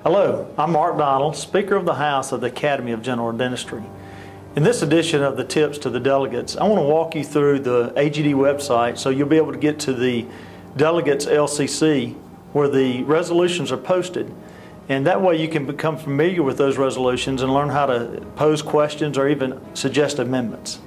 Hello, I'm Mark Donald, Speaker of the House of the Academy of General Dentistry. In this edition of the Tips to the Delegates, I want to walk you through the AGD website so you'll be able to get to the Delegates LCC where the resolutions are posted. And that way you can become familiar with those resolutions and learn how to pose questions or even suggest amendments.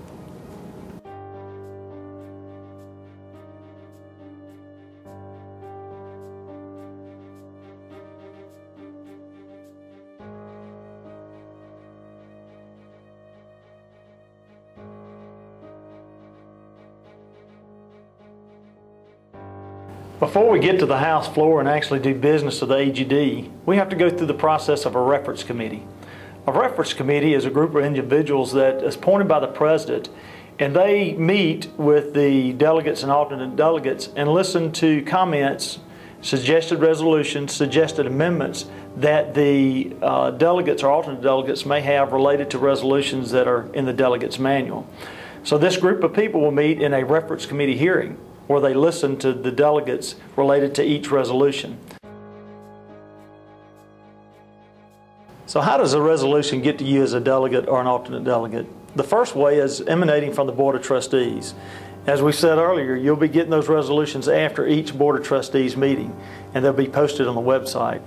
Before we get to the House floor and actually do business of the AGD, we have to go through the process of a reference committee. A reference committee is a group of individuals that is appointed by the President, and they meet with the delegates and alternate delegates and listen to comments, suggested resolutions, suggested amendments that the delegates or alternate delegates may have related to resolutions that are in the delegates manual. So this group of people will meet in a reference committee hearing where they listen to the delegates related to each resolution. So how does a resolution get to you as a delegate or an alternate delegate? The first way is emanating from the Board of Trustees. As we said earlier, you'll be getting those resolutions after each Board of Trustees meeting, and they'll be posted on the website.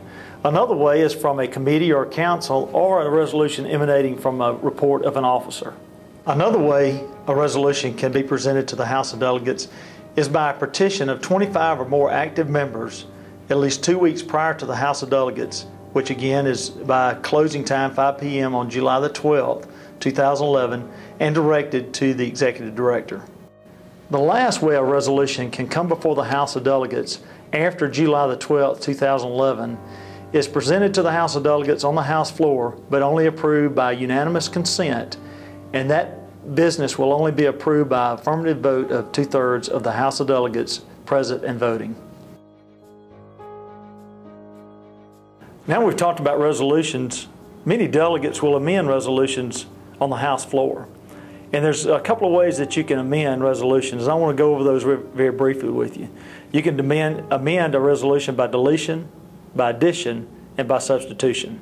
Another way is from a committee or a council, or a resolution emanating from a report of an officer. Another way a resolution can be presented to the House of Delegates is by a petition of 25 or more active members at least 2 weeks prior to the House of Delegates, which again is by closing time 5 p.m. on July the 12th, 2011, and directed to the Executive Director. The last way a resolution can come before the House of Delegates after July the 12th, 2011 is presented to the House of Delegates on the House floor, but only approved by unanimous consent, and that business will only be approved by affirmative vote of 2/3 of the House of Delegates present and voting. Now we've talked about resolutions. Many delegates will amend resolutions on the House floor. And there's a couple of ways that you can amend resolutions. I want to go over those very briefly with you. You can amend a resolution by deletion, by addition, and by substitution.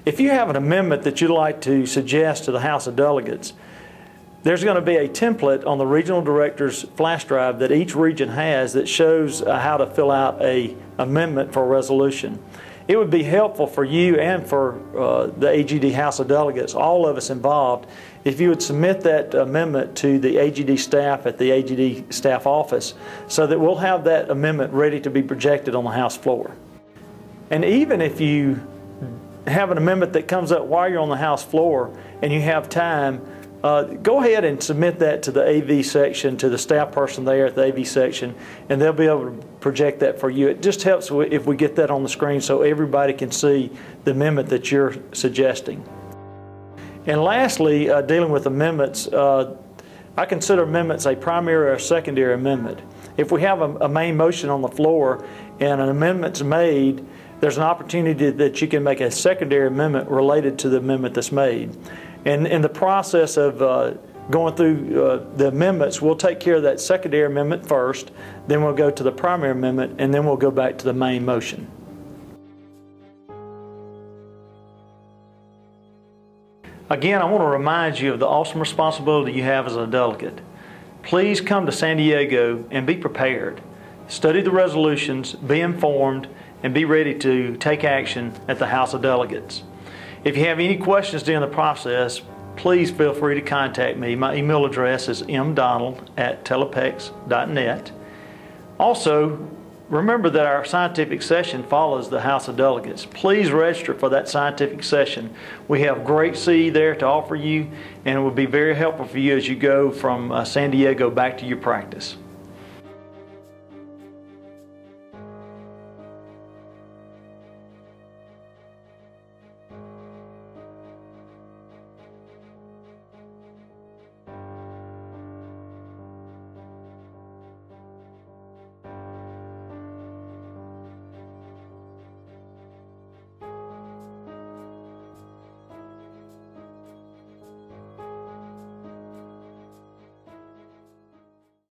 If you have an amendment that you'd like to suggest to the House of Delegates, there's going to be a template on the regional director's flash drive that each region has that shows how to fill out an amendment for a resolution. It would be helpful for you and for the AGD House of Delegates, all of us involved, if you would submit that amendment to the AGD staff at the AGD staff office so that we'll have that amendment ready to be projected on the House floor. And even if you have an amendment that comes up while you're on the House floor and you have time, go ahead and submit that to the AV section, to the staff person there at the AV section, and they'll be able to project that for you. It just helps if we get that on the screen so everybody can see the amendment that you're suggesting. And lastly, dealing with amendments, I consider amendments a primary or a secondary amendment. If we have a main motion on the floor and an amendment's made, there's an opportunity that you can make a secondary amendment related to the amendment that's made. And in the process of going through the amendments, we'll take care of that secondary amendment first, then we'll go to the primary amendment, and then we'll go back to the main motion. Again, I want to remind you of the awesome responsibility you have as a delegate. Please come to San Diego and be prepared. Study the resolutions, be informed, and be ready to take action at the House of Delegates. If you have any questions during the process, please feel free to contact me. My email address is mdonald@telepex.net. Also, remember that our scientific session follows the House of Delegates. Please register for that scientific session. We have great CE there to offer you, and it will be very helpful for you as you go from San Diego back to your practice.